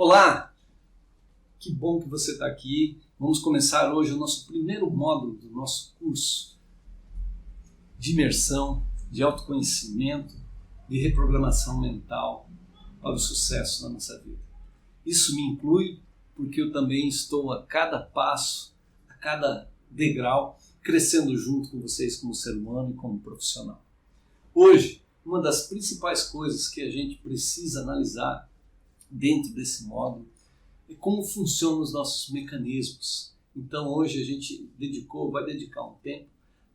Olá, que bom que você está aqui. Vamos começar hoje o nosso primeiro módulo do nosso curso de imersão, de autoconhecimento, de reprogramação mental para o sucesso na nossa vida. Isso me inclui porque eu também estou a cada passo, a cada degrau, crescendo junto com vocês como ser humano e como profissional. Hoje, uma das principais coisas que a gente precisa analisar dentro desse módulo é como funcionam os nossos mecanismos. Então hoje a gente vai dedicar um tempo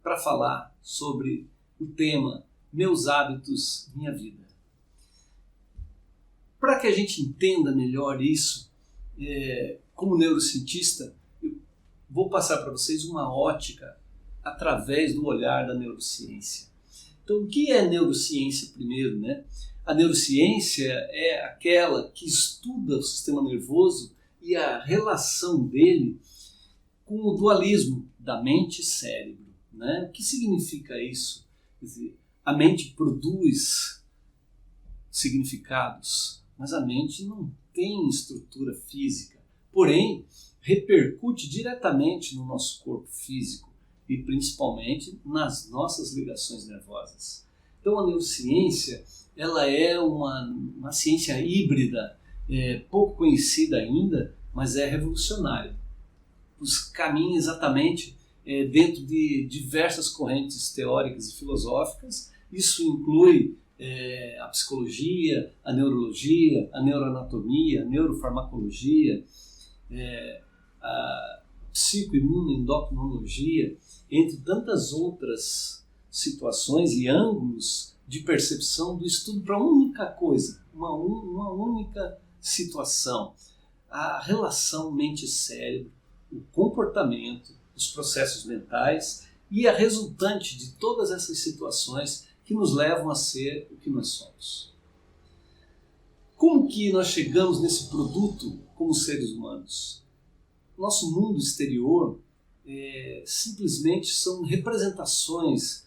para falar sobre o tema Meus Hábitos, Minha Vida. Para que a gente entenda melhor isso, como neurocientista, eu vou passar para vocês uma ótica através do olhar da neurociência. Então, o que é neurociência primeiro, né? A neurociência é aquela que estuda o sistema nervoso e a relação dele com o dualismo da mente e cérebro, né? O que significa isso? Quer dizer, a mente produz significados, mas a mente não tem estrutura física, porém repercute diretamente no nosso corpo físico e principalmente nas nossas ligações nervosas. Então a neurociência ela é uma ciência híbrida, pouco conhecida ainda, mas é revolucionária. Caminha exatamente dentro de diversas correntes teóricas e filosóficas. Isso inclui a psicologia, a neurologia, a neuroanatomia, a neurofarmacologia, a psicoimunoendocrinologia, entre tantas outras situações e ângulos de percepção do estudo para uma única coisa, uma única situação. A relação mente-cérebro, o comportamento, os processos mentais e a resultante de todas essas situações que nos levam a ser o que nós somos. Como que nós chegamos nesse produto como seres humanos? Nosso mundo exterior simplesmente são representações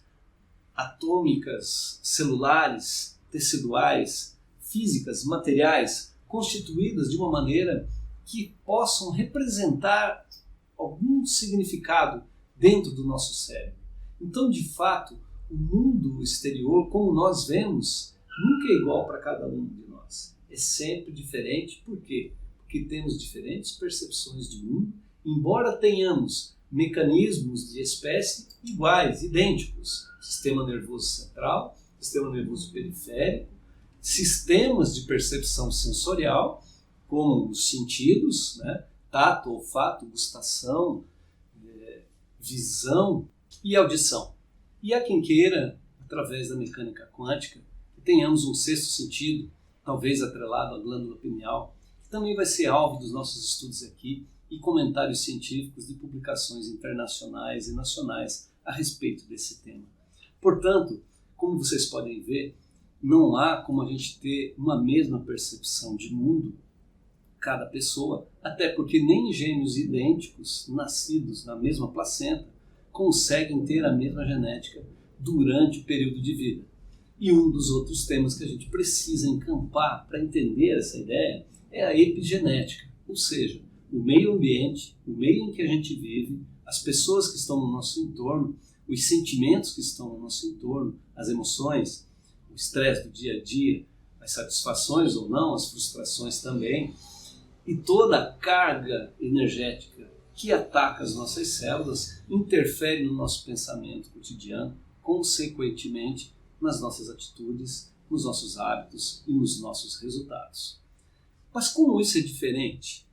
atômicas, celulares, teciduais, físicas, materiais, constituídas de uma maneira que possam representar algum significado dentro do nosso cérebro. Então, de fato, o mundo exterior, como nós vemos, nunca é igual para cada um de nós. É sempre diferente. Por quê? Porque temos diferentes percepções de mundo, embora tenhamos mecanismos de espécie iguais, idênticos. Sistema nervoso central, sistema nervoso periférico, sistemas de percepção sensorial, como os sentidos, né? Tato, olfato, gustação, visão e audição. E há quem queira, através da mecânica quântica, que tenhamos um sexto sentido, talvez atrelado à glândula pineal, que também vai ser alvo dos nossos estudos aqui e comentários científicos de publicações internacionais e nacionais a respeito desse tema. Portanto, como vocês podem ver, não há como a gente ter uma mesma percepção de mundo, cada pessoa, até porque nem gêmeos idênticos, nascidos na mesma placenta, conseguem ter a mesma genética durante o período de vida. E um dos outros temas que a gente precisa encampar para entender essa ideia é a epigenética, ou seja, o meio ambiente, o meio em que a gente vive, as pessoas que estão no nosso entorno, os sentimentos que estão no nosso entorno, as emoções, o estresse do dia a dia, as satisfações ou não, as frustrações também, e toda a carga energética que ataca as nossas células interfere no nosso pensamento cotidiano, consequentemente nas nossas atitudes, nos nossos hábitos e nos nossos resultados. Mas como isso é diferente?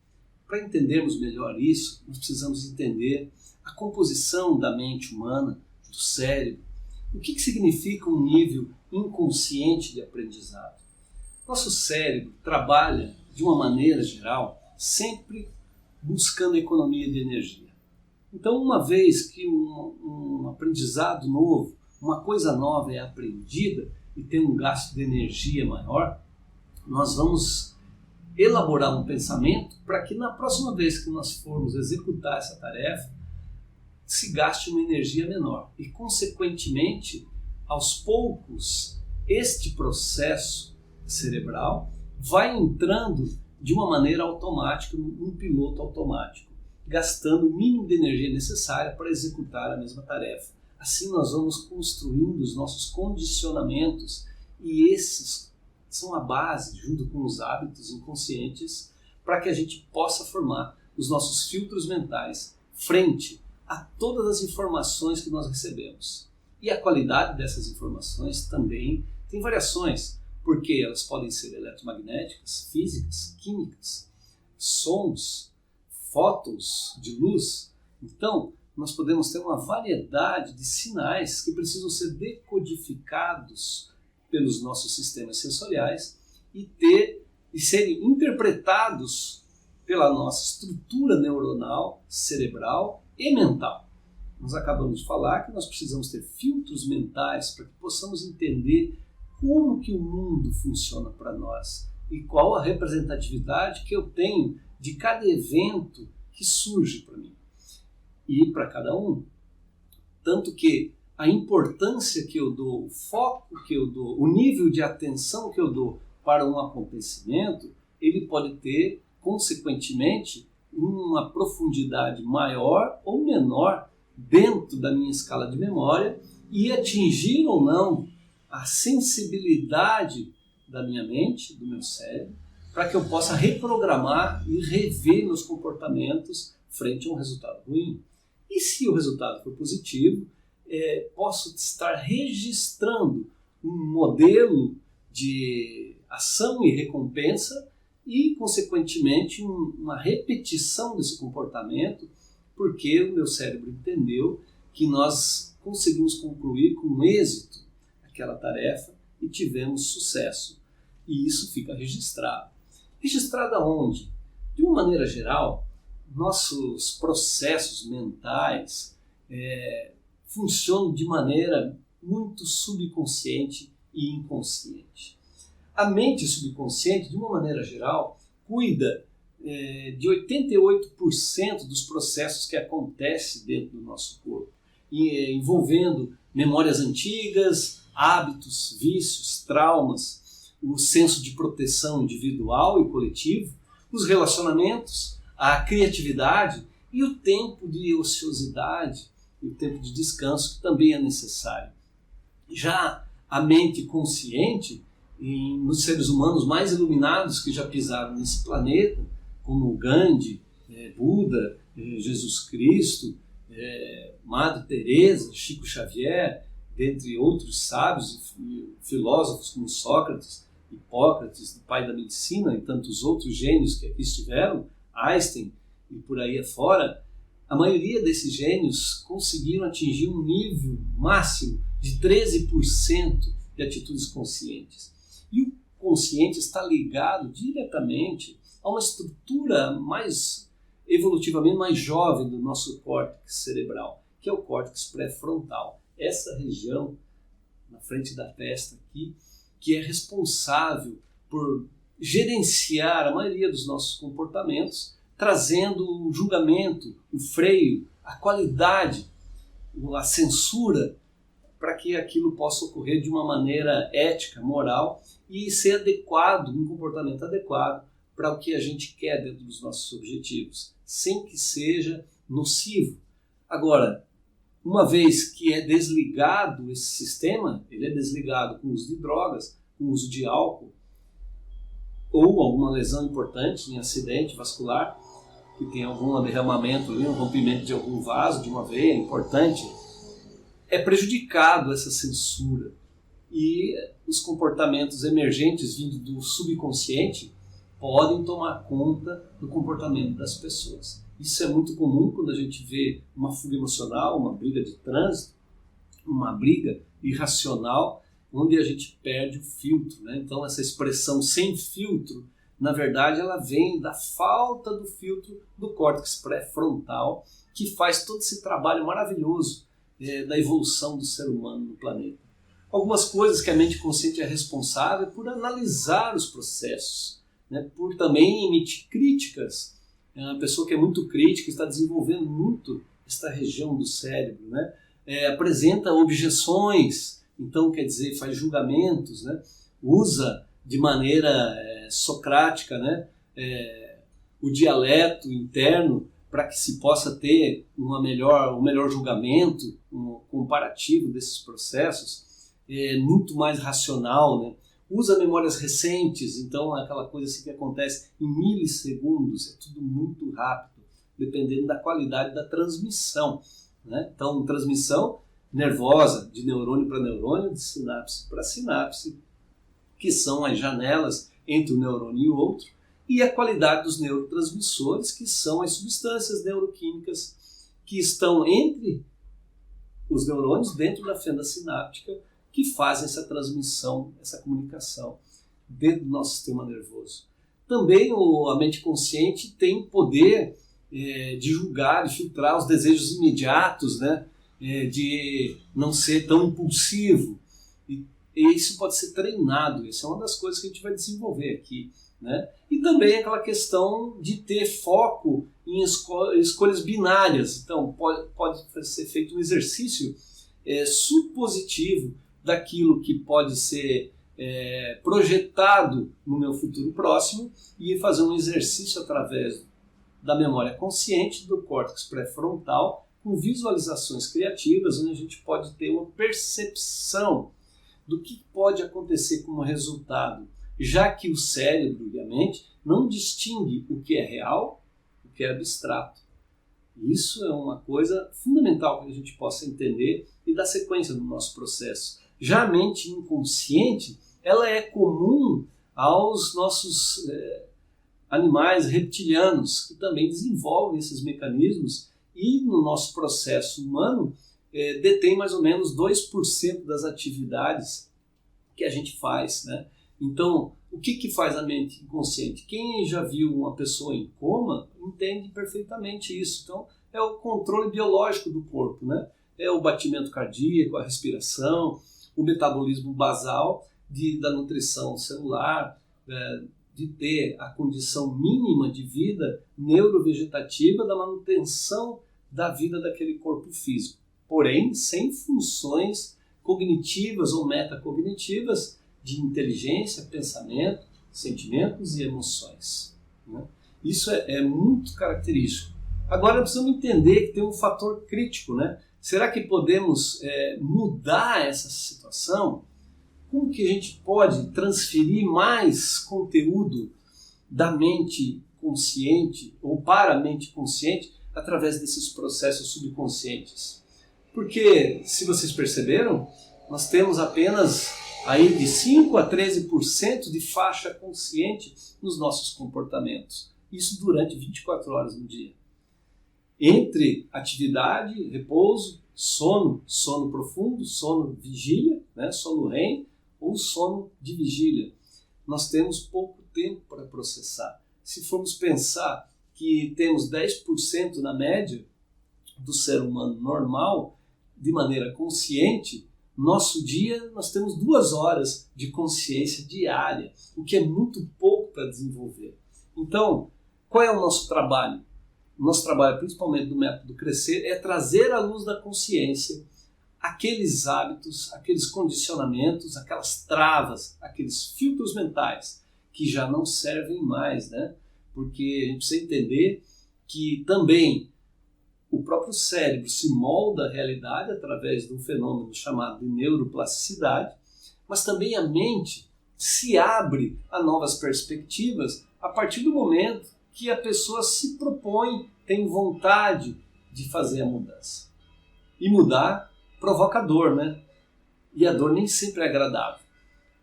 Para entendermos melhor isso, nós precisamos entender a composição da mente humana, do cérebro. O que significa um nível inconsciente de aprendizado? Nosso cérebro trabalha, de uma maneira geral, sempre buscando economia de energia. Então, uma vez que um aprendizado novo, uma coisa nova é aprendida e tem um gasto de energia maior, nós vamos elaborar um pensamento para que na próxima vez que nós formos executar essa tarefa, se gaste uma energia menor. E, consequentemente, aos poucos, este processo cerebral vai entrando de uma maneira automática, num piloto automático, gastando o mínimo de energia necessária para executar a mesma tarefa. Assim nós vamos construindo os nossos condicionamentos e esses são a base, junto com os hábitos inconscientes, para que a gente possa formar os nossos filtros mentais frente a todas as informações que nós recebemos. E a qualidade dessas informações também tem variações, porque elas podem ser eletromagnéticas, físicas, químicas, sons, fótons de luz. Então, nós podemos ter uma variedade de sinais que precisam ser decodificados pelos nossos sistemas sensoriais e serem interpretados pela nossa estrutura neuronal, cerebral e mental. Nós acabamos de falar que nós precisamos ter filtros mentais para que possamos entender como que o mundo funciona para nós e qual a representatividade que eu tenho de cada evento que surge para mim e para cada um. Tanto que a importância que eu dou, o foco que eu dou, o nível de atenção que eu dou para um acontecimento, ele pode ter, consequentemente, uma profundidade maior ou menor dentro da minha escala de memória e atingir ou não a sensibilidade da minha mente, do meu cérebro, para que eu possa reprogramar e rever meus comportamentos frente a um resultado ruim. E se o resultado for positivo, posso estar registrando um modelo de ação e recompensa e, consequentemente, uma repetição desse comportamento, porque o meu cérebro entendeu que nós conseguimos concluir com êxito aquela tarefa e tivemos sucesso. E isso fica registrado. Registrado aonde? De uma maneira geral, nossos processos mentais funcionam de maneira muito subconsciente e inconsciente. A mente subconsciente, de uma maneira geral, cuida de 88% dos processos que acontecem dentro do nosso corpo, envolvendo memórias antigas, hábitos, vícios, traumas, o senso de proteção individual e coletivo, os relacionamentos, a criatividade e o tempo de ociosidade e o tempo de descanso que também é necessário. Já a mente consciente, nos seres humanos mais iluminados que já pisaram nesse planeta, como Gandhi, Buda, Jesus Cristo, Madre Teresa, Chico Xavier, dentre outros sábios e filósofos como Sócrates, Hipócrates, o pai da medicina e tantos outros gênios que aqui estiveram, Einstein e por aí afora, a maioria desses gênios conseguiram atingir um nível máximo de 13% de atitudes conscientes. E o consciente está ligado diretamente a uma estrutura evolutivamente mais jovem do nosso córtex cerebral, que é o córtex pré-frontal. Essa região na frente da testa aqui, que é responsável por gerenciar a maioria dos nossos comportamentos, trazendo o julgamento, o freio, a qualidade, a censura, para que aquilo possa ocorrer de uma maneira ética, moral e ser adequado, um comportamento adequado para o que a gente quer dentro dos nossos objetivos, sem que seja nocivo. Agora, uma vez que é desligado esse sistema, ele é desligado com o uso de drogas, com o uso de álcool, ou alguma lesão importante em acidente vascular, que tem algum derramamento ali, um rompimento de algum vaso, de uma veia importante, é prejudicado essa censura. E os comportamentos emergentes vindo do subconsciente podem tomar conta do comportamento das pessoas. Isso é muito comum quando a gente vê uma fuga emocional, uma briga de trânsito, uma briga irracional, onde a gente perde o filtro, né? Então essa expressão sem filtro, na verdade ela vem da falta do filtro do córtex pré-frontal, que faz todo esse trabalho maravilhoso da evolução do ser humano no planeta. Algumas coisas que a mente consciente é responsável por analisar os processos, né? Por também emitir críticas. Uma pessoa que é muito crítica está desenvolvendo muito esta região do cérebro, né? Apresenta objeções, então quer dizer, faz julgamentos, né? Usa de maneira socrática, né? o dialeto interno para que se possa ter um melhor julgamento, um comparativo desses processos, muito mais racional, né? Usa memórias recentes, então aquela coisa assim que acontece em milissegundos, é tudo muito rápido, dependendo da qualidade da transmissão, né? Então, transmissão nervosa, de neurônio para neurônio, de sinapse para sinapse, que são as janelas entre um neurônio e o outro, e a qualidade dos neurotransmissores, que são as substâncias neuroquímicas que estão entre os neurônios, dentro da fenda sináptica, que fazem essa transmissão, essa comunicação dentro do nosso sistema nervoso. Também a mente consciente tem poder de julgar, de filtrar os desejos imediatos, né? De não ser tão impulsivo. E isso pode ser treinado, isso é uma das coisas que a gente vai desenvolver aqui, né? E também aquela questão de ter foco em escolhas binárias. Então, pode ser feito um exercício supositivo daquilo que pode ser projetado no meu futuro próximo e fazer um exercício através da memória consciente do córtex pré-frontal com visualizações criativas, onde a gente pode ter uma percepção do que pode acontecer como resultado, já que o cérebro e a mente não distingue o que é real, o que é abstrato. Isso é uma coisa fundamental para que a gente possa entender e dar sequência no nosso processo. Já a mente inconsciente, ela é comum aos nossos animais reptilianos, que também desenvolvem esses mecanismos e no nosso processo humano detém mais ou menos 2% das atividades que a gente faz, né? Então, o que faz a mente inconsciente? Quem já viu uma pessoa em coma entende perfeitamente isso. Então, é o controle biológico do corpo, né? É o batimento cardíaco, a respiração, o metabolismo basal da nutrição celular, de ter a condição mínima de vida neurovegetativa da manutenção da vida daquele corpo físico. Porém, sem funções cognitivas ou metacognitivas de inteligência, pensamento, sentimentos e emoções, né? Isso é muito característico. Agora precisamos entender que tem um fator crítico, né? Será que podemos mudar essa situação? Como que a gente pode transferir mais conteúdo da mente consciente ou para a mente consciente através desses processos subconscientes? Porque, se vocês perceberam, nós temos apenas aí de 5 a 13% de faixa consciente nos nossos comportamentos. Isso durante 24 horas no dia. Entre atividade, repouso, sono profundo, sono vigília, né, sono REM ou sono de vigília. Nós temos pouco tempo para processar. Se formos pensar que temos 10% na média do ser humano normal, de maneira consciente, nosso dia nós temos 2 horas de consciência diária, o que é muito pouco para desenvolver. Então, qual é o nosso trabalho? O nosso trabalho, principalmente do método Crescer, é trazer à luz da consciência aqueles hábitos, aqueles condicionamentos, aquelas travas, aqueles filtros mentais que já não servem mais, né? Porque a gente precisa entender que também o próprio cérebro se molda à realidade através de um fenômeno chamado de neuroplasticidade, mas também a mente se abre a novas perspectivas a partir do momento que a pessoa se propõe, tem vontade de fazer a mudança. E mudar provoca dor, né? E a dor nem sempre é agradável.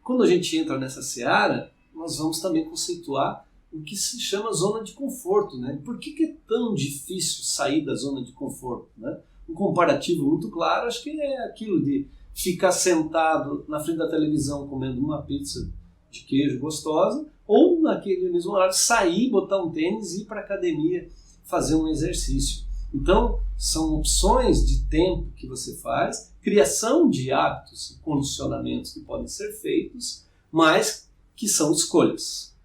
Quando a gente entra nessa seara, nós vamos também conceituar o que se chama zona de conforto, né? Por que é tão difícil sair da zona de conforto, né? Um comparativo muito claro, acho que é aquilo de ficar sentado na frente da televisão comendo uma pizza de queijo gostosa, ou naquele mesmo horário sair, botar um tênis e ir para a academia fazer um exercício. Então, são opções de tempo que você faz, criação de hábitos e condicionamentos que podem ser feitos, mas que são escolhas.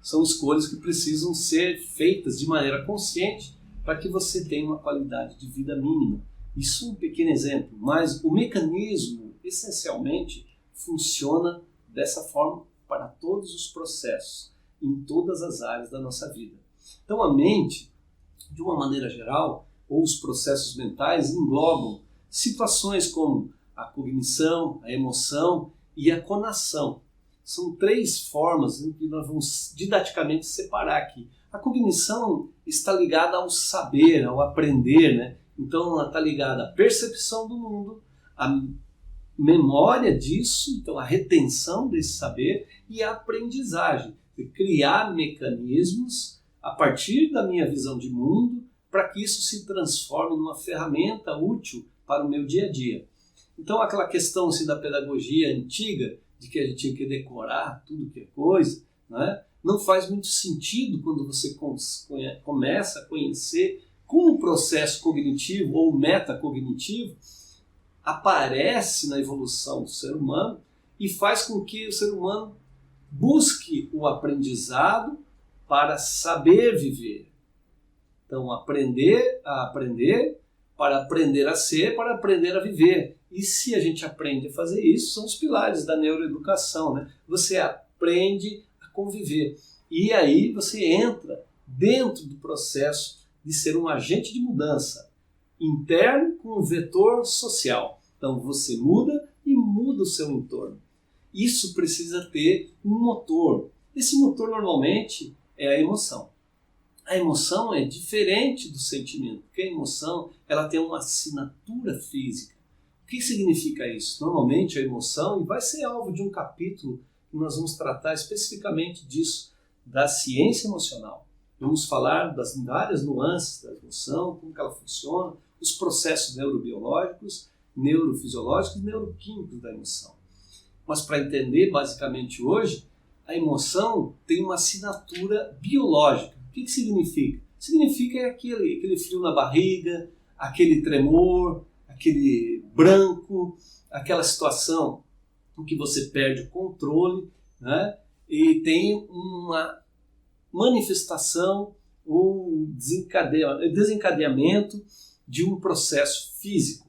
São escolhas que precisam ser feitas de maneira consciente para que você tenha uma qualidade de vida mínima. Isso é um pequeno exemplo, mas o mecanismo, essencialmente, funciona dessa forma para todos os processos. em todas as áreas da nossa vida. Então a mente, de uma maneira geral, ou os processos mentais englobam situações como a cognição, a emoção e a conação. São 3 formas em que nós vamos didaticamente separar aqui. A cognição está ligada ao saber, ao aprender, né? Então ela está ligada à percepção do mundo, à memória disso, então a retenção desse saber e a aprendizagem. Criar mecanismos a partir da minha visão de mundo para que isso se transforme numa ferramenta útil para o meu dia a dia. Então aquela questão assim, da pedagogia antiga, de que a gente tinha que decorar tudo que é coisa, né? Não faz muito sentido quando você começa a conhecer como o processo cognitivo ou metacognitivo aparece na evolução do ser humano e faz com que o ser humano busque o aprendizado para saber viver. Então, aprender a aprender, para aprender a ser, para aprender a viver. E se a gente aprende a fazer isso, são os pilares da neuroeducação, né? Você aprende a conviver. E aí você entra dentro do processo de ser um agente de mudança interno com um vetor social. Então você muda e muda o seu entorno. Isso precisa ter um motor. Esse motor normalmente é a emoção. A emoção é diferente do sentimento, porque a emoção ela tem uma assinatura física. O que significa isso? Normalmente a emoção, e vai ser alvo de um capítulo que nós vamos tratar especificamente disso, da ciência emocional. Vamos falar das várias nuances da emoção, como que ela funciona, os processos neurobiológicos, neurofisiológicos e neuroquímicos da emoção. Mas para entender basicamente hoje, a emoção tem uma assinatura biológica. O que significa? Significa aquele frio na barriga, aquele tremor, aquele branco, aquela situação em que você perde o controle, né? E tem uma manifestação ou desencadeamento de um processo físico.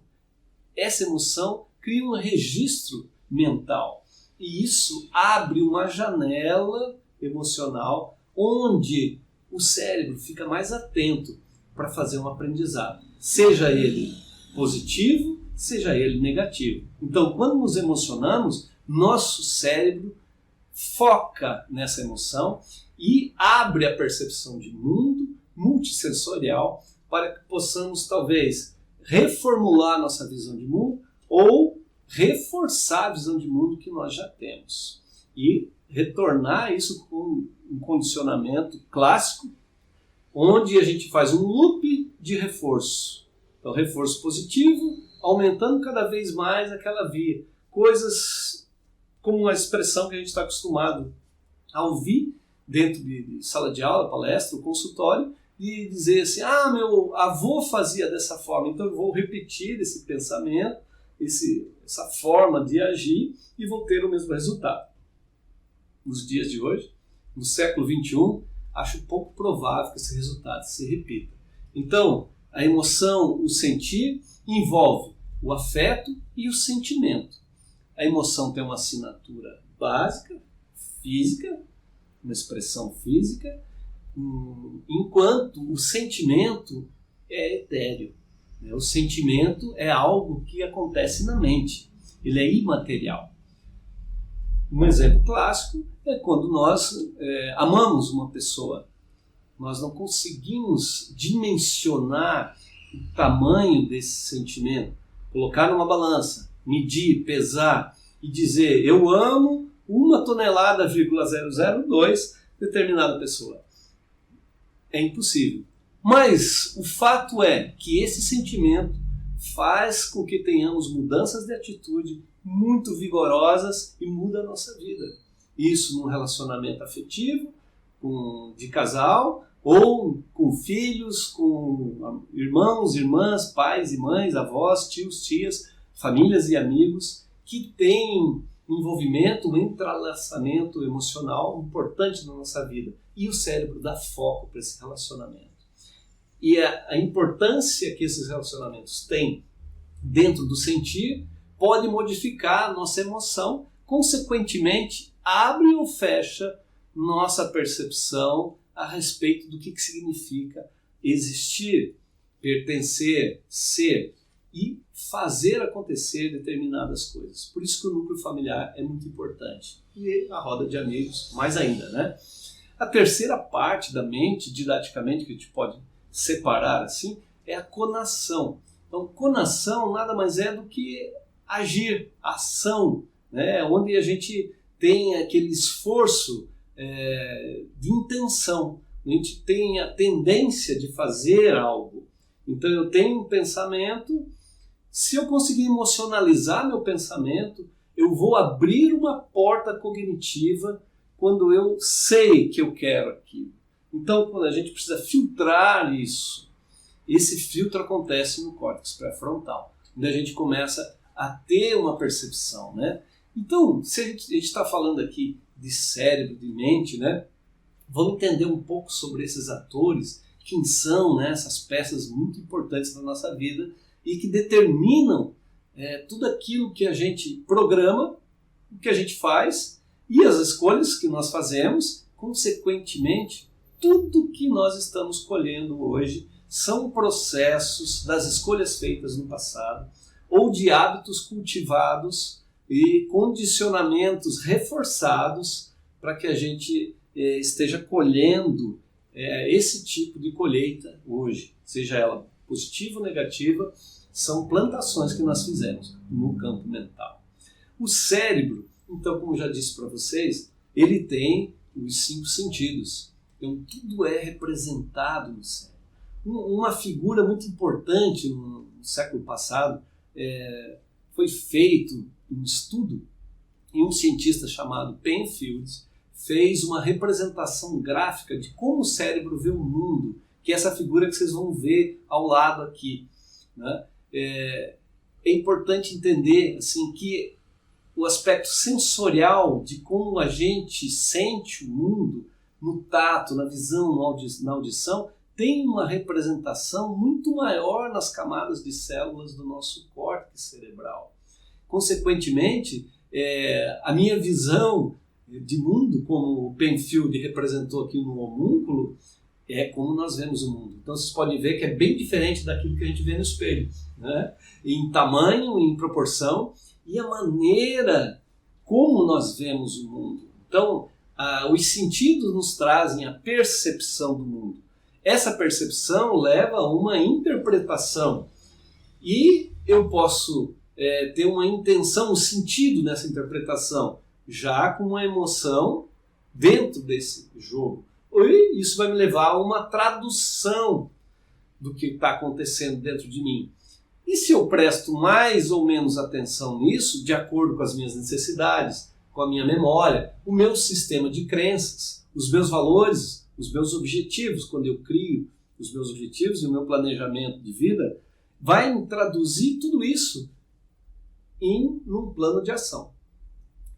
Essa emoção cria um registro mental e isso abre uma janela emocional onde o cérebro fica mais atento para fazer um aprendizado, seja ele positivo, seja ele negativo. Então, quando nos emocionamos, nosso cérebro foca nessa emoção e abre a percepção de mundo multissensorial para que possamos, talvez, reformular nossa visão de mundo ou reforçar a visão de mundo que nós já temos. E retornar isso com um condicionamento clássico, onde a gente faz um loop de reforço. Então, reforço positivo, aumentando cada vez mais aquela via. Coisas como uma expressão que a gente está acostumado a ouvir dentro de sala de aula, palestra, consultório, e dizer assim, meu avô fazia dessa forma, então eu vou repetir esse pensamento, essa forma de agir e vou ter o mesmo resultado. Nos dias de hoje, no século XXI, acho pouco provável que esse resultado se repita. Então, a emoção, o sentir, envolve o afeto e o sentimento. A emoção tem uma assinatura básica, física, uma expressão física, enquanto o sentimento é etéreo. O sentimento é algo que acontece na mente, ele é imaterial. Um exemplo clássico é quando nós amamos uma pessoa. Nós não conseguimos dimensionar o tamanho desse sentimento, colocar numa balança, medir, pesar e dizer eu amo 1,002 determinada pessoa. É impossível. Mas o fato é que esse sentimento faz com que tenhamos mudanças de atitude muito vigorosas e muda a nossa vida. Isso num relacionamento afetivo, de casal, ou com filhos, com irmãos, irmãs, pais e mães, avós, tios, tias, famílias e amigos que têm envolvimento, um entrelaçamento emocional importante na nossa vida. E o cérebro dá foco para esse relacionamento. E a importância que esses relacionamentos têm dentro do sentir pode modificar a nossa emoção, consequentemente abre ou fecha nossa percepção a respeito do que significa existir, pertencer, ser e fazer acontecer determinadas coisas. Por isso que o núcleo familiar é muito importante. E a roda de amigos, mais ainda, né? A terceira parte da mente, didaticamente, que a gente pode separar assim, é a conação. Então, conação nada mais é do que agir, ação, né? Onde a gente tem aquele esforço de intenção. A gente tem a tendência de fazer algo. Então, eu tenho um pensamento, se eu conseguir emocionalizar meu pensamento, eu vou abrir uma porta cognitiva quando eu sei que eu quero aquilo. Então, quando a gente precisa filtrar isso, esse filtro acontece no córtex pré-frontal, onde a gente começa a ter uma percepção, né? Então, se a gente está falando aqui de cérebro, de mente, né? Vamos entender um pouco sobre esses atores, quem são, né, essas peças muito importantes da nossa vida e que determinam tudo aquilo que a gente programa, o que a gente faz e as escolhas que nós fazemos. Consequentemente, tudo que nós estamos colhendo hoje são processos das escolhas feitas no passado ou de hábitos cultivados e condicionamentos reforçados para que a gente esteja colhendo esse tipo de colheita hoje, seja ela positiva ou negativa, são plantações que nós fizemos no campo mental. O cérebro, então, como já disse para vocês, ele tem os 5 sentidos. Então, tudo é representado no cérebro. Uma figura muito importante no século passado foi feito um estudo e um cientista chamado Penfield fez uma representação gráfica de como o cérebro vê o mundo, que é essa figura que vocês vão ver ao lado aqui, né? É importante entender assim, que o aspecto sensorial de como a gente sente o mundo, no tato, na visão, na audição, tem uma representação muito maior nas camadas de células do nosso córtex cerebral. Consequentemente, a minha visão de mundo, como o Penfield representou aqui no homúnculo, é como nós vemos o mundo. Então vocês podem ver que é bem diferente daquilo que a gente vê no espelho, né? Em tamanho, em proporção e a maneira como nós vemos o mundo. Então, os sentidos nos trazem a percepção do mundo. Essa percepção leva a uma interpretação e eu posso ter uma intenção, um sentido nessa interpretação, já com uma emoção dentro desse jogo. E isso vai me levar a uma tradução do que está acontecendo dentro de mim. E se eu presto mais ou menos atenção nisso, de acordo com as minhas necessidades, com a minha memória, o meu sistema de crenças, os meus valores, os meus objetivos, quando eu crio os meus objetivos e o meu planejamento de vida, vai traduzir tudo isso num plano de ação.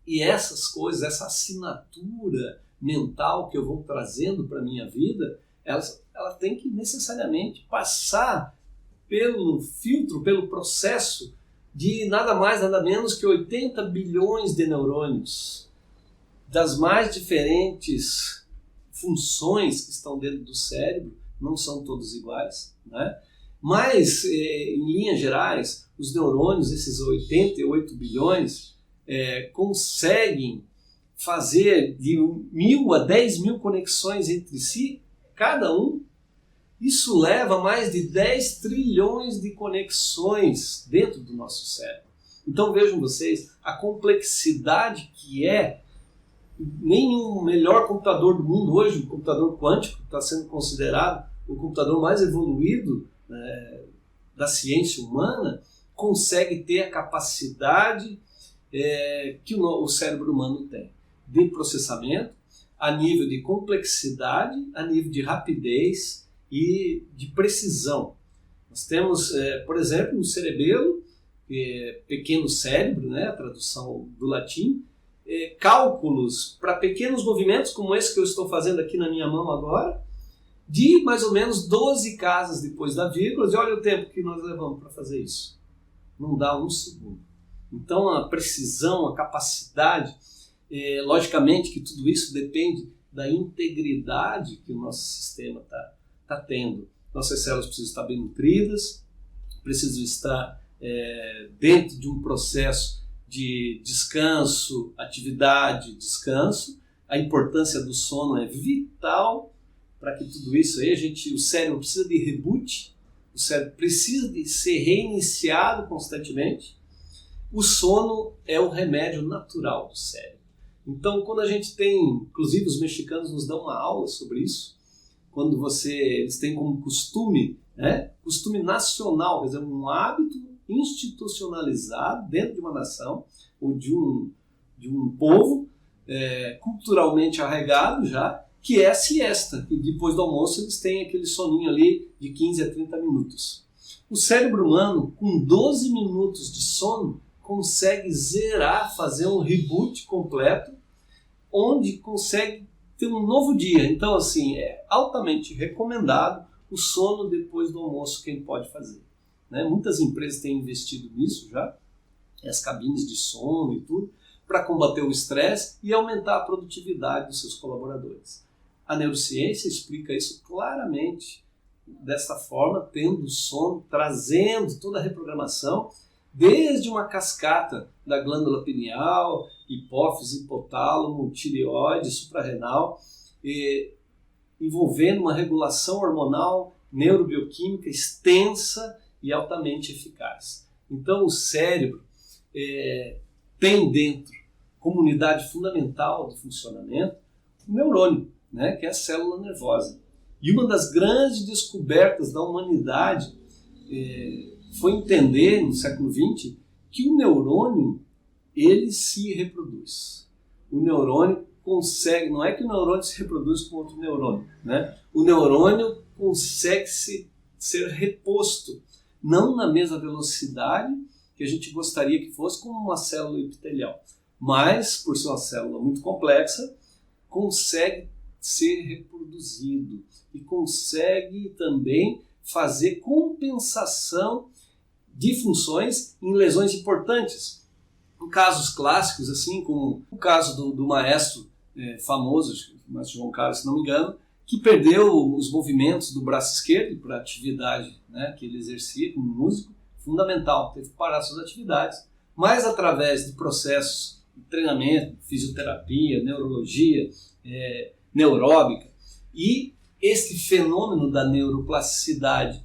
E essas coisas, essa assinatura mental que eu vou trazendo para a minha vida, ela tem que necessariamente passar pelo filtro, pelo processo de nada mais, nada menos que 80 bilhões de neurônios, das mais diferentes funções que estão dentro do cérebro, não são todos iguais, né? Mas, em linhas gerais, os neurônios, esses 88 bilhões, conseguem fazer de 1.000 a 10.000 conexões entre si, cada um. Isso leva a mais de 10 trilhões de conexões dentro do nosso cérebro. Então vejam vocês a complexidade que é. Nem o melhor computador do mundo hoje, o computador quântico, está sendo considerado o computador mais evoluído da ciência humana, consegue ter a capacidade que o cérebro humano tem, de processamento, a nível de complexidade, a nível de rapidez e de precisão. Nós temos, por exemplo, no cerebelo, pequeno cérebro, né, a tradução do latim, cálculos para pequenos movimentos como esse que eu estou fazendo aqui na minha mão agora, de mais ou menos 12 casas depois da vírgula, e olha o tempo que nós levamos para fazer isso. Não dá um segundo. Então a precisão, a capacidade, logicamente que tudo isso depende da integridade que o nosso sistema tá tendo. Nossas células precisam estar bem nutridas, precisam estar dentro de um processo de descanso, atividade, descanso. A importância do sono é vital para que tudo isso aí, o cérebro precisa de reboot, o cérebro precisa de ser reiniciado constantemente. O sono é o remédio natural do cérebro. Então, quando a gente tem, inclusive os mexicanos nos dão uma aula sobre isso, quando eles têm como costume, costume nacional, quer dizer, um hábito institucionalizado dentro de uma nação ou de um povo culturalmente arraigado já, que é a siesta. E depois do almoço eles têm aquele soninho ali de 15 a 30 minutos. O cérebro humano, com 12 minutos de sono, consegue zerar, fazer um reboot completo, onde consegue ter um novo dia. Então, assim, é altamente recomendado o sono depois do almoço, quem pode fazer. Muitas empresas têm investido nisso já, as cabines de sono e tudo, para combater o estresse e aumentar a produtividade dos seus colaboradores. A neurociência explica isso claramente, dessa forma, tendo sono, trazendo toda a reprogramação, desde uma cascata da glândula pineal, hipófise, hipotálamo, tireoide, suprarrenal, envolvendo uma regulação hormonal, neurobioquímica extensa e altamente eficaz. Então o cérebro tem dentro, como unidade fundamental do funcionamento, o neurônio, que é a célula nervosa. E uma das grandes descobertas da humanidade foi entender, no século XX, que o neurônio, ele se reproduz. O neurônio consegue, não é que o neurônio se reproduz com outro neurônio, o neurônio consegue ser reposto, não na mesma velocidade que a gente gostaria que fosse como uma célula epitelial, mas, por ser uma célula muito complexa, consegue ser reproduzido e consegue também fazer compensação de funções em lesões importantes. Em casos clássicos, assim como o caso do maestro famoso, o maestro João Carlos, se não me engano, que perdeu os movimentos do braço esquerdo para a atividade que ele exercia como músico, fundamental, teve que parar suas atividades, mas através de processos de treinamento, fisioterapia, neurologia, neuróbica, e este fenômeno da neuroplasticidade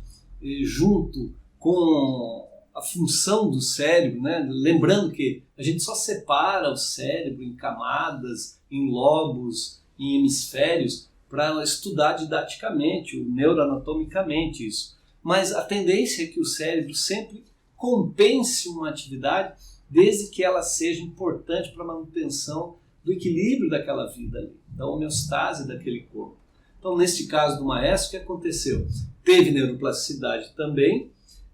junto com a função do cérebro, lembrando que a gente só separa o cérebro em camadas, em lobos, em hemisférios, para estudar didaticamente, neuroanatomicamente isso. Mas a tendência é que o cérebro sempre compense uma atividade desde que ela seja importante para a manutenção do equilíbrio daquela vida ali, da homeostase daquele corpo. Então, neste caso do maestro, o que aconteceu? Teve neuroplasticidade também,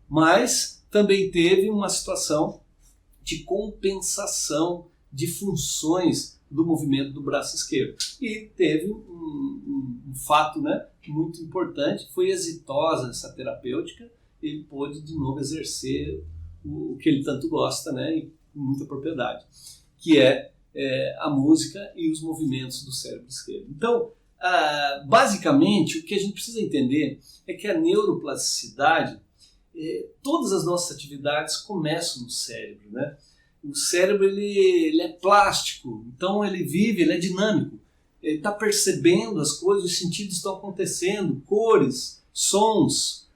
mas também teve uma situação de compensação de funções do movimento do braço esquerdo. E teve um fato muito importante, foi exitosa essa terapêutica, ele pôde de novo exercer o que ele tanto gosta, e com muita propriedade, que é a música e os movimentos do cérebro esquerdo. Então, basicamente, o que a gente precisa entender é que a neuroplasticidade, todas as nossas atividades começam no cérebro, O cérebro ele é plástico, então ele vive, ele é dinâmico, ele está percebendo as coisas, os sentidos estão acontecendo, cores, sons,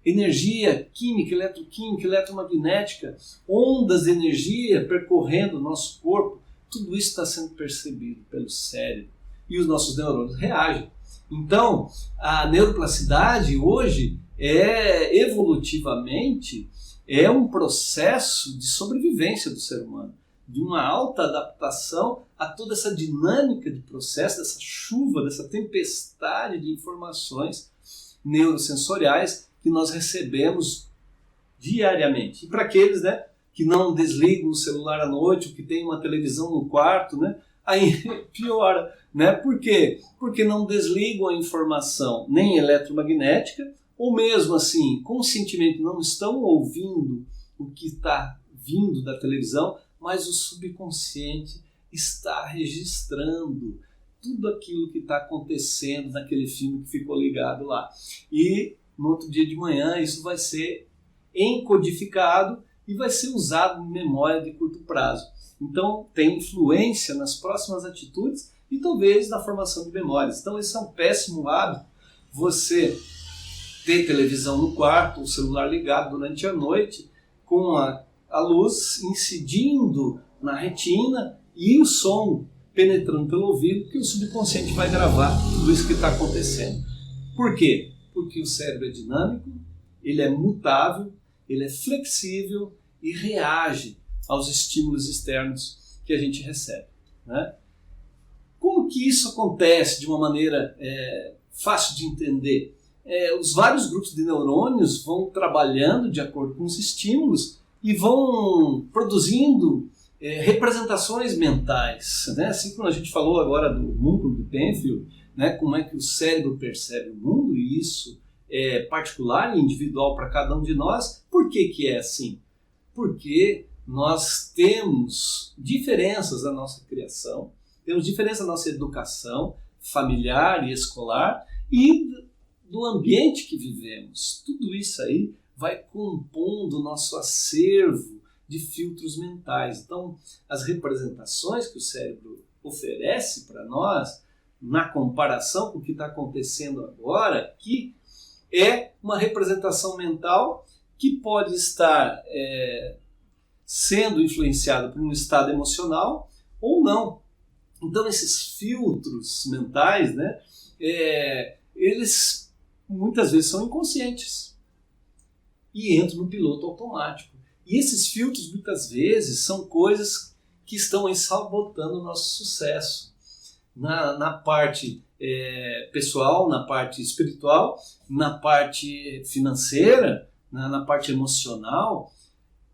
energia química, eletroquímica, eletromagnética, ondas de energia percorrendo o nosso corpo, tudo isso está sendo percebido pelo cérebro e os nossos neurônios reagem. Então, a neuroplasticidade hoje evolutivamente é um processo de sobrevivência do ser humano, de uma alta adaptação a toda essa dinâmica de processo, dessa chuva, dessa tempestade de informações neurosensoriais que nós recebemos diariamente. E para aqueles que não desligam o celular à noite, ou que tem uma televisão no quarto, aí piora. Por quê? Porque não desligam a informação nem eletromagnética, ou mesmo assim, conscientemente não estão ouvindo o que está vindo da televisão, mas o subconsciente está registrando tudo aquilo que está acontecendo naquele filme que ficou ligado lá. E no outro dia de manhã isso vai ser encodificado e vai ser usado em memória de curto prazo. Então tem influência nas próximas atitudes e talvez na formação de memórias. Então esse é um péssimo hábito, você ter televisão no quarto, o celular ligado durante a noite, com a luz incidindo na retina e o som penetrando pelo ouvido, porque o subconsciente vai gravar tudo isso que está acontecendo. Por quê? Porque o cérebro é dinâmico, ele é mutável, ele é flexível e reage aos estímulos externos que a gente recebe, né? Como que isso acontece de uma maneira fácil de entender? Os vários grupos de neurônios vão trabalhando de acordo com os estímulos e vão produzindo representações mentais, né? Assim como a gente falou agora do músculo de Penfield, né? Como é que o cérebro percebe o mundo, e isso é particular e individual para cada um de nós. Por que que é assim? Porque nós temos diferenças na nossa criação, temos diferença na nossa educação familiar e escolar e do ambiente que vivemos. Tudo isso aí vai compondo o nosso acervo de filtros mentais. Então, as representações que o cérebro oferece para nós, na comparação com o que está acontecendo agora, que é uma representação mental que pode estar sendo influenciada por um estado emocional ou não. Então, esses filtros mentais, né, eles muitas vezes são inconscientes e entram no piloto automático. E esses filtros, muitas vezes, são coisas que estão aí sabotando o nosso sucesso. Na parte pessoal, na parte espiritual, na parte financeira, na parte emocional,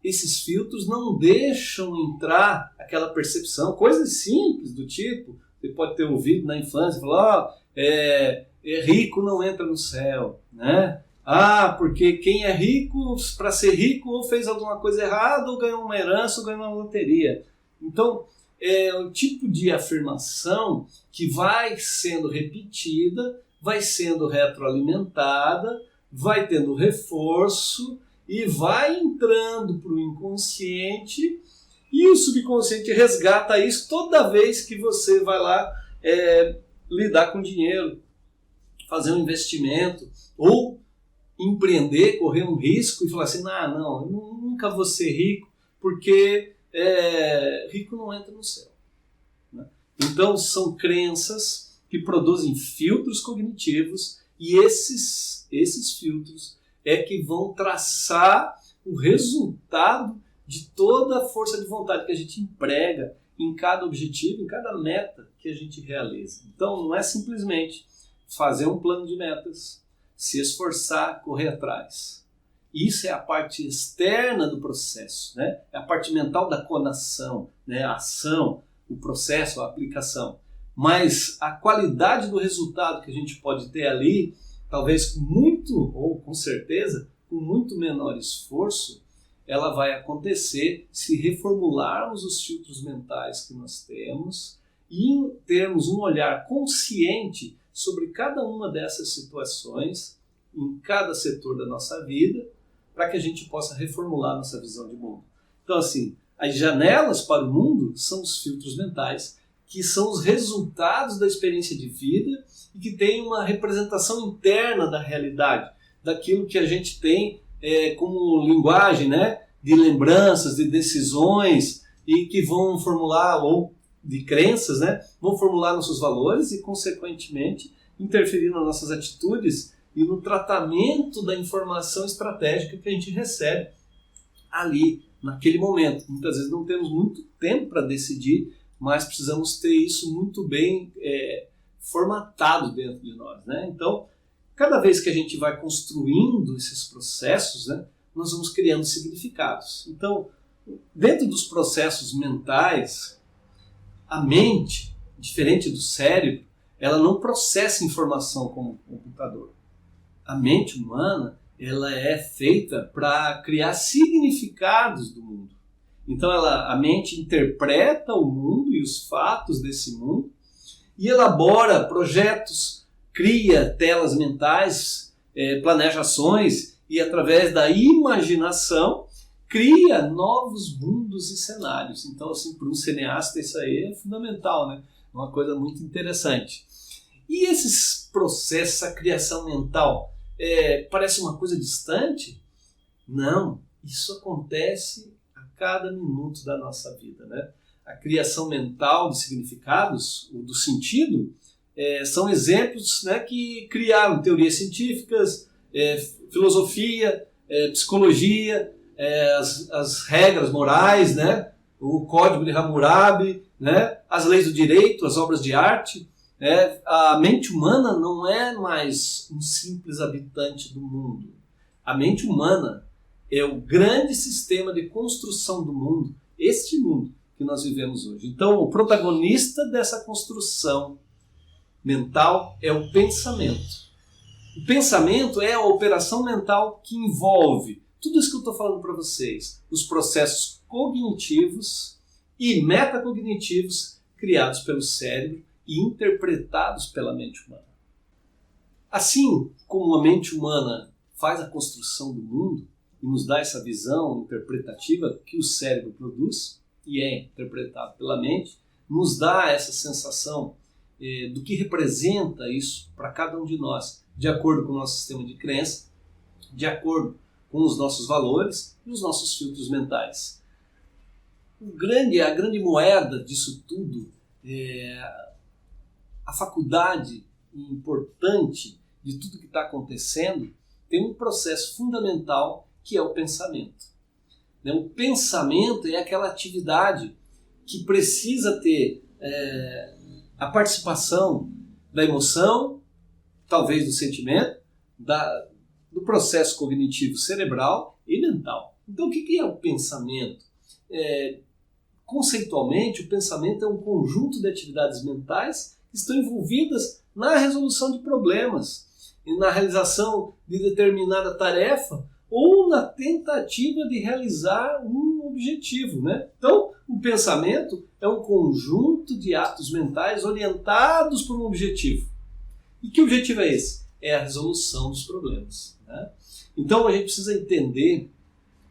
esses filtros não deixam entrar aquela percepção, coisas simples do tipo, você pode ter ouvido na infância, falar, rico não entra no céu, né? Porque quem é rico, para ser rico, ou fez alguma coisa errada, ou ganhou uma herança, ou ganhou uma loteria. Então, é o tipo de afirmação que vai sendo repetida, vai sendo retroalimentada, vai tendo reforço e vai entrando para o inconsciente, e o subconsciente resgata isso toda vez que você vai lá lidar com dinheiro, fazer um investimento, ou empreender, correr um risco e falar assim, não, eu nunca vou ser rico, porque rico não entra no céu, né? Então são crenças que produzem filtros cognitivos, e esses filtros que vão traçar o resultado de toda a força de vontade que a gente emprega em cada objetivo, em cada meta que a gente realiza. Então não é simplesmente fazer um plano de metas, se esforçar, correr atrás. Isso é a parte externa do processo, né? É a parte mental da conação, né? A ação, o processo, a aplicação. Mas a qualidade do resultado que a gente pode ter ali, talvez com muito, ou com certeza, com muito menor esforço, ela vai acontecer se reformularmos os filtros mentais que nós temos e termos um olhar consciente sobre cada uma dessas situações, em cada setor da nossa vida, para que a gente possa reformular nossa visão de mundo. Então, assim, as janelas para o mundo são os filtros mentais, que são os resultados da experiência de vida e que tem uma representação interna da realidade, daquilo que a gente tem como linguagem, né, de lembranças, de decisões, e que vão formular, ou de crenças, né, vão formular nossos valores e, consequentemente, interferir nas nossas atitudes e no tratamento da informação estratégica que a gente recebe ali, naquele momento. Muitas vezes não temos muito tempo para decidir, mas precisamos ter isso muito bem formatado dentro de nós, né? Então, cada vez que a gente vai construindo esses processos, né, nós vamos criando significados. Então, dentro dos processos mentais, a mente, diferente do cérebro, ela não processa informação como um computador. A mente humana, ela é feita para criar significados do mundo. Então a mente interpreta o mundo e os fatos desse mundo e elabora projetos, cria telas mentais, planeja ações e através da imaginação cria novos mundos e cenários. Então, assim, para um cineasta isso aí é fundamental, né? Uma coisa muito interessante. E esses processos, essa criação mental, parece uma coisa distante? Não, isso acontece a cada minuto da nossa vida, né? A criação mental de significados, do sentido, são exemplos, né, que criaram teorias científicas, filosofia, psicologia, as regras morais, né, o Código de Hammurabi, né, as leis do direito, as obras de arte. A mente humana não é mais um simples habitante do mundo. A mente humana é o grande sistema de construção do mundo, este mundo que nós vivemos hoje. Então, o protagonista dessa construção mental é o pensamento. O pensamento é a operação mental que envolve tudo isso que eu estou falando para vocês, os processos cognitivos e metacognitivos criados pelo cérebro e interpretados pela mente humana. Assim como a mente humana faz a construção do mundo e nos dá essa visão interpretativa que o cérebro produz e é interpretado pela mente, nos dá essa sensação do que representa isso para cada um de nós, de acordo com o nosso sistema de crença, de acordo com os nossos valores e os nossos filtros mentais. A grande moeda disso tudo é a faculdade importante de tudo que está acontecendo tem um processo fundamental que é o pensamento. O pensamento é aquela atividade que precisa ter a participação da emoção, talvez do sentimento, do processo cognitivo cerebral e mental. Então, o que é o pensamento? Conceitualmente, o pensamento é um conjunto de atividades mentais que estão envolvidas na resolução de problemas, e na realização de determinada tarefa ou na tentativa de realizar um objetivo, né? Então, o pensamento é um conjunto de atos mentais orientados por um objetivo. E que objetivo é esse? É a resolução dos problemas, né? Então, a gente precisa entender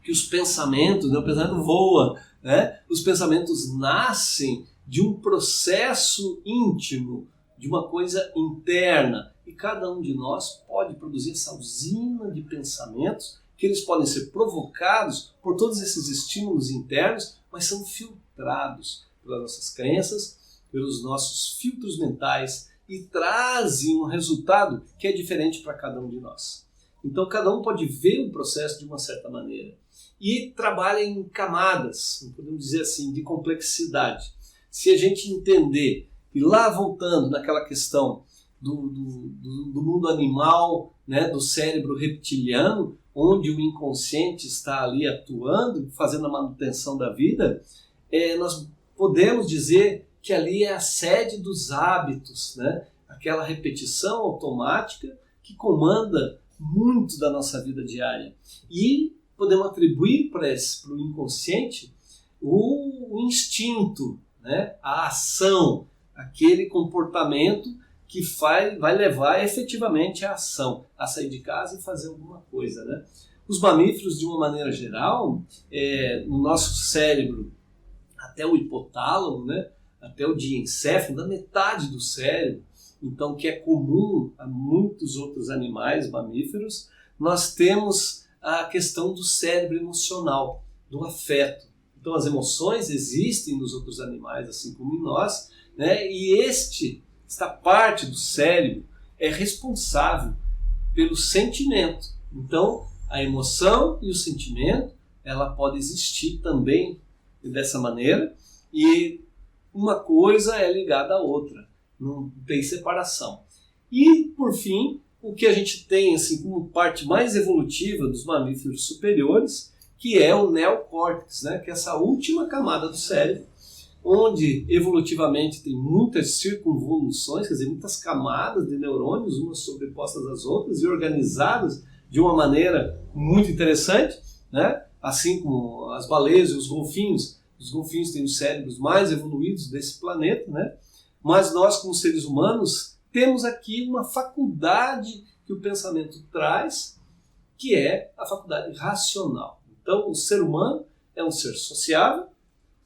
que os pensamentos, o pensamento voa, né? Os pensamentos nascem de um processo íntimo, de uma coisa interna. E cada um de nós pode produzir essa usina de pensamentos que eles podem ser provocados por todos esses estímulos internos, mas são filtrados pelas nossas crenças, pelos nossos filtros mentais e trazem um resultado que é diferente para cada um de nós. Então cada um pode ver o processo de uma certa maneira e trabalha em camadas, podemos dizer assim, de complexidade. Se a gente entender, e lá voltando naquela questão do mundo animal, né, do cérebro reptiliano, onde o inconsciente está ali atuando, fazendo a manutenção da vida, nós podemos dizer que ali é a sede dos hábitos, né? Aquela repetição automática que comanda muito da nossa vida diária. E podemos atribuir para o inconsciente o instinto, né? A ação, aquele comportamento que vai levar efetivamente à ação, a sair de casa e fazer alguma coisa, né? Os mamíferos, de uma maneira geral, no nosso cérebro, até o hipotálamo, né? Até o diencéfalo, da metade do cérebro, então que é comum a muitos outros animais mamíferos, nós temos a questão do cérebro emocional, do afeto. Então as emoções existem nos outros animais, assim como em nós, né? E esta parte do cérebro é responsável pelo sentimento. Então, a emoção e o sentimento, ela pode existir também dessa maneira, e uma coisa é ligada à outra, não tem separação. E, por fim, o que a gente tem assim, como parte mais evolutiva dos mamíferos superiores, que é o neocórtex, né? Que é essa última camada do cérebro, onde evolutivamente tem muitas circunvoluções, quer dizer, muitas camadas de neurônios, umas sobrepostas às outras e organizadas de uma maneira muito interessante, né? Assim como as baleias e os golfinhos. Os golfinhos têm os cérebros mais evoluídos desse planeta, né? Mas nós, como seres humanos, temos aqui uma faculdade que o pensamento traz, que é a faculdade racional. Então, o ser humano é um ser sociável,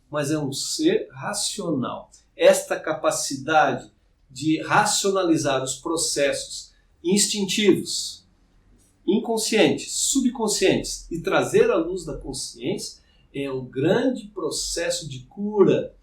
mas é um ser racional. Esta capacidade de racionalizar os processos instintivos, inconscientes, subconscientes e trazer à luz da consciência é o grande processo de cura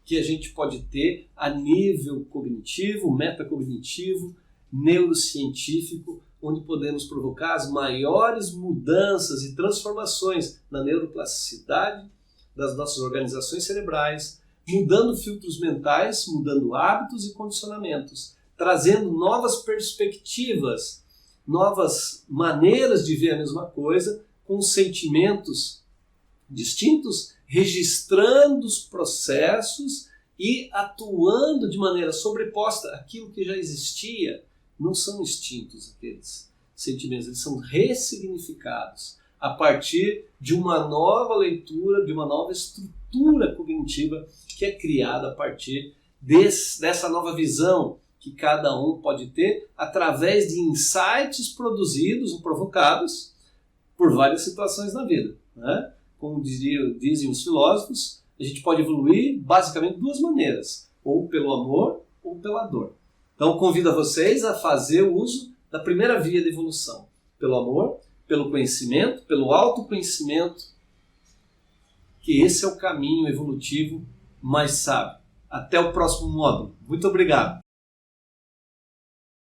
que a gente pode ter a nível cognitivo, metacognitivo, neurocientífico, onde podemos provocar as maiores mudanças e transformações na neuroplasticidade das nossas organizações cerebrais, mudando filtros mentais, mudando hábitos e condicionamentos, trazendo novas perspectivas, novas maneiras de ver a mesma coisa, com sentimentos distintos, registrando os processos e atuando de maneira sobreposta aquilo que já existia. Não são extintos aqueles sentimentos, eles são ressignificados a partir de uma nova leitura, de uma nova estrutura cognitiva que é criada a partir dessa nova visão que cada um pode ter através de insights produzidos ou provocados por várias situações na vida, né? Como dizem os filósofos, a gente pode evoluir basicamente de duas maneiras, ou pelo amor ou pela dor. Então convido a vocês a fazer o uso da primeira via de evolução, pelo amor, pelo conhecimento, pelo autoconhecimento, que esse é o caminho evolutivo mais sábio. Até o próximo módulo. Muito obrigado!